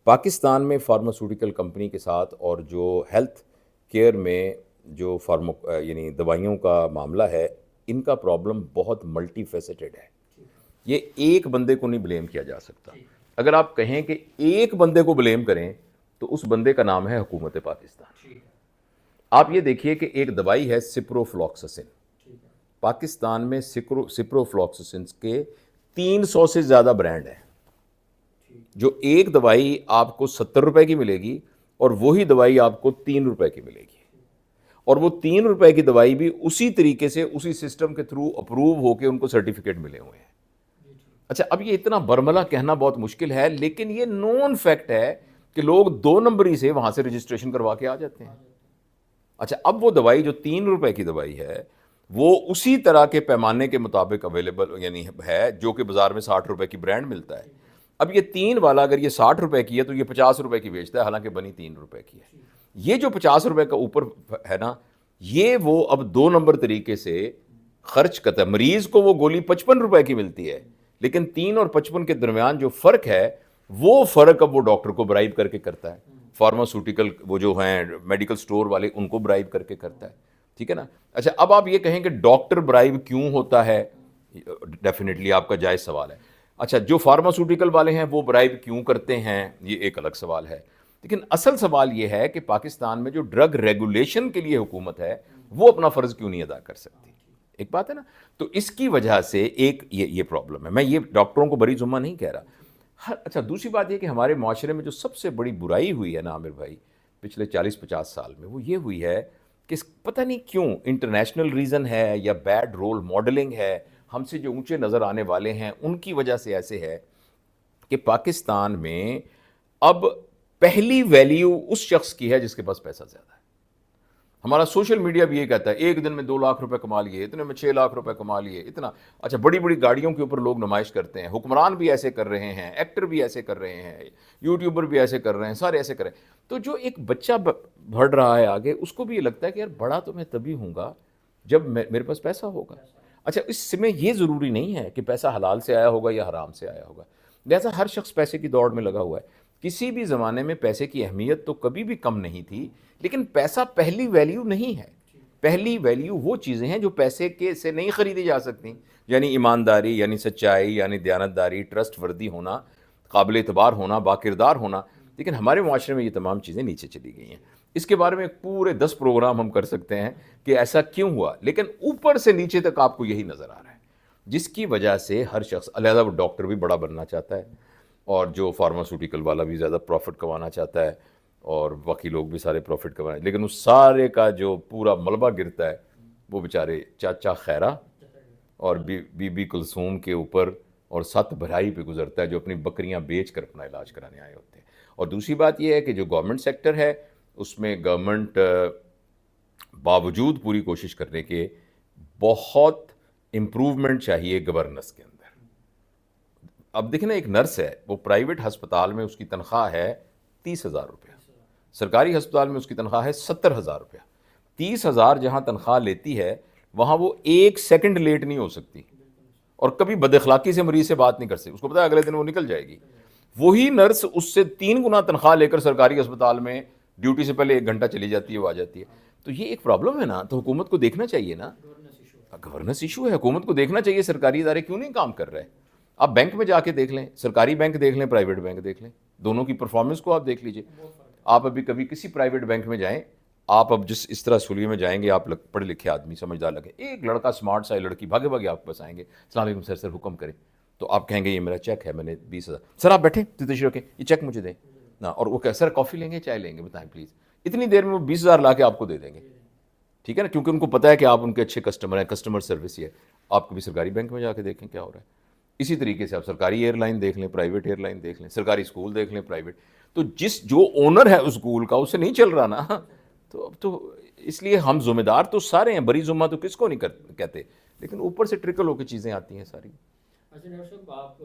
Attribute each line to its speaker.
Speaker 1: پاکستان میں pharmaceutical company کے ساتھ اور جو ہیلتھ کیئر میں جو یعنی دوائیوں کا معاملہ ہے، ان کا پرابلم بہت ملٹی فیسیٹڈ ہے. یہ ایک بندے کو نہیں بلیم کیا جا سکتا. اگر آپ کہیں کہ ایک بندے کو بلیم کریں تو اس بندے کا نام ہے حکومت پاکستان. آپ یہ دیکھیے کہ ایک دوائی ہے سپروفلاکسسن. پاکستان میں سپروفلاکسسن کے 300 سے زیادہ برانڈ ہیں. جو ایک دوائی آپ کو 70 روپے کی ملے گی اور وہی دوائی آپ کو 3 روپے کی ملے گی، اور وہ 3 روپے کی دوائی بھی اسی طریقے سے اسی سسٹم کے تھرو اپروو ہو کے ان کو سرٹیفکیٹ ملے ہوئے ہیں. اچھا، اب یہ اتنا برملا کہنا بہت مشکل ہے، لیکن یہ نون فیکٹ ہے کہ لوگ 2 نمبری سے وہاں سے رجسٹریشن کروا کے آ جاتے ہیں. اچھا، اب وہ دوائی جو 3 روپے کی دوائی ہے وہ اسی طرح کے پیمانے کے مطابق اویلیبل یعنی ہے جو کہ بازار میں 60 روپے کی برانڈ ملتا ہے. اب یہ 3 والا اگر یہ 60 روپے کی ہے تو یہ 50 روپے کی بیچتا ہے، حالانکہ بنی 3 روپے کی ہے. یہ جو 50 روپے کا اوپر ہے نا، یہ وہ اب 2 نمبر طریقے سے خرچ کرتا ہے. مریض کو وہ گولی 55 روپے کی ملتی ہے، لیکن 3 اور 55 کے درمیان جو فرق ہے وہ فرق اب وہ ڈاکٹر کو برائب کر کے کرتا ہے. فارماسوٹیکل وہ جو ہیں میڈیکل سٹور والے ان کو برائب کر کے کرتا ہے. ٹھیک ہے نا. اچھا، اب آپ یہ کہیں کہ ڈاکٹر برائب کیوں ہوتا ہے، ڈیفینیٹلی آپ کا جائز سوال ہے. اچھا، جو فارماسوٹیکل والے ہیں وہ برائب کیوں کرتے ہیں، یہ ایک الگ سوال ہے. لیکن اصل سوال یہ ہے کہ پاکستان میں جو ڈرگ ریگولیشن کے لیے حکومت ہے وہ اپنا فرض کیوں نہیں ادا کر سکتی. ایک بات ہے نا. تو اس کی وجہ سے ایک یہ پرابلم ہے. میں یہ ڈاکٹروں کو بری ذمہ نہیں کہہ رہا. اچھا، دوسری بات یہ کہ ہمارے معاشرے میں جو سب سے بڑی برائی ہوئی ہے نا عامر بھائی پچھلے 40-50 سال میں، وہ یہ ہوئی ہے کہ پتہ نہیں کیوں انٹرنیشنل ریزن ہے یا بیڈ رول ماڈلنگ ہے، ہم سے جو اونچے نظر آنے والے ہیں ان کی وجہ سے ایسے ہے کہ پاکستان میں اب پہلی ویلیو اس شخص کی ہے جس کے پاس پیسہ زیادہ ہے. ہمارا سوشل میڈیا بھی یہ کہتا ہے ایک دن میں 2 لاکھ روپے کما لیے، اتنے میں 6 لاکھ روپے کما لیے، اتنا. اچھا، بڑی بڑی گاڑیوں کے اوپر لوگ نمائش کرتے ہیں، حکمران بھی ایسے کر رہے ہیں، ایکٹر بھی ایسے کر رہے ہیں، یوٹیوبر بھی ایسے کر رہے ہیں، سارے ایسے کر رہے ہیں. تو جو ایک بچہ بڑھ رہا ہے آگے، اس کو بھی یہ لگتا ہے کہ یار بڑا تو میں تبھی ہوں گا جب میرے پاس پیسہ ہوگا. اچھا، اس میں یہ ضروری نہیں ہے کہ پیسہ حلال سے آیا ہوگا یا حرام سے آیا ہوگا. لہٰذا ہر شخص پیسے کی دوڑ میں لگا ہوا ہے. کسی بھی زمانے میں پیسے کی اہمیت تو کبھی بھی کم نہیں تھی، لیکن پیسہ پہلی ویلیو نہیں ہے. پہلی ویلیو وہ چیزیں ہیں جو پیسے کے سے نہیں خریدی جا سکتی، یعنی ایمانداری، یعنی سچائی، یعنی دیانتداری، ٹرسٹ وردی ہونا، قابل اعتبار ہونا، باکردار ہونا. لیکن ہمارے معاشرے میں یہ تمام چیزیں نیچے چلی گئی ہیں. اس کے بارے میں پورے 10 پروگرام ہم کر سکتے ہیں کہ ایسا کیوں ہوا، لیکن اوپر سے نیچے تک آپ کو یہی نظر آ رہا ہے، جس کی وجہ سے ہر شخص علیحدہ وہ ڈاکٹر بھی بڑا بننا چاہتا ہے، اور جو فارماسوٹیکل والا بھی زیادہ پروفٹ کمانا چاہتا ہے، اور باقی لوگ بھی سارے پروفٹ کمائیں. لیکن اس سارے کا جو پورا ملبہ گرتا ہے وہ بیچارے چاچا خیرہ اور بی بی کلثوم کے اوپر اور 7 بھائی پہ گزرتا ہے جو اپنی بکریاں بیچ کر اپنا علاج کرانے آئے ہوتے ہیں. اور دوسری بات یہ ہے کہ جو گورنمنٹ سیکٹر ہے اس میں گورنمنٹ باوجود پوری کوشش کرنے کے بہت امپروومنٹ چاہیے گورننس کے اندر. اب دیکھیں نا، ایک نرس ہے، وہ پرائیویٹ ہسپتال میں اس کی تنخواہ ہے 30,000 روپیہ، سرکاری ہسپتال میں اس کی تنخواہ ہے 70,000 روپیہ. 30,000 جہاں تنخواہ لیتی ہے وہاں وہ 1 سیکنڈ لیٹ نہیں ہو سکتی، اور کبھی بد اخلاقی سے مریض سے بات نہیں کر سکتی. اس کو پتا ہے اگلے دن وہ نکل جائے گی. وہی نرس اس سے 3 گنا تنخواہ لے کر سرکاری ہسپتال میں ڈیوٹی سے پہلے 1 گھنٹہ چلی جاتی ہے، وہ آ جاتی ہے. تو یہ ایک پرابلم ہے نا. تو حکومت کو دیکھنا چاہیے نا، گورننس ایشو ہے. حکومت کو دیکھنا چاہیے سرکاری ادارے کیوں نہیں کام کر رہے. آپ بینک میں جا کے دیکھ لیں، سرکاری بینک دیکھ لیں، پرائیویٹ بینک دیکھ لیں، دونوں کی پرفارمنس کو آپ دیکھ لیجئے. آپ ابھی کبھی کسی پرائیویٹ بینک میں جائیں، آپ اب جس اس طرح سلیے میں جائیں گے، آپ پڑھے لکھے آدمی سمجھدار لگے، ایک لڑکا اسمارٹ سا لڑکی بھاگے بھاگے آپ کے پاس آئیں گے، السلام علیکم سر، سر حکم کریں. تو آپ کہیں گے یہ میرا چیک ہے، میں نے 20,000. سر آپ بیٹھیں، تشریف رکھیں، یہ چیک مجھے دیں نا. اور وہ کہ سر کافی لیں گے، چائے لیں گے، بتائیں پلیز. اتنی دیر میں وہ 20,000 لا کے آپ کو دے دیں گے. ٹھیک ہے نا، کیونکہ ان کو پتہ ہے کہ آپ ان کے اچھے کسٹمر ہیں، کسٹمر سروس. یہ آپ کبھی سرکاری بینک میں جا کے دیکھیں کیا ہو رہا ہے. اسی طریقے سے آپ سرکاری ایئر لائن دیکھ لیں، پرائیویٹ ایئر لائن دیکھ لیں، سرکاری اسکول دیکھ لیں، پرائیویٹ. تو جو اونر ہے اس اسکول کا، اسے نہیں چل رہا نا. تو اب تو اس لیے ہم ذمہ دار تو سارے ہیں، بری ذمہ تو کس کو نہیں کہتے، لیکن اوپر سے ٹرکل ہو کے چیزیں آتی ہیں ساری.
Speaker 2: اچھا ڈاکٹر صاحب، آپ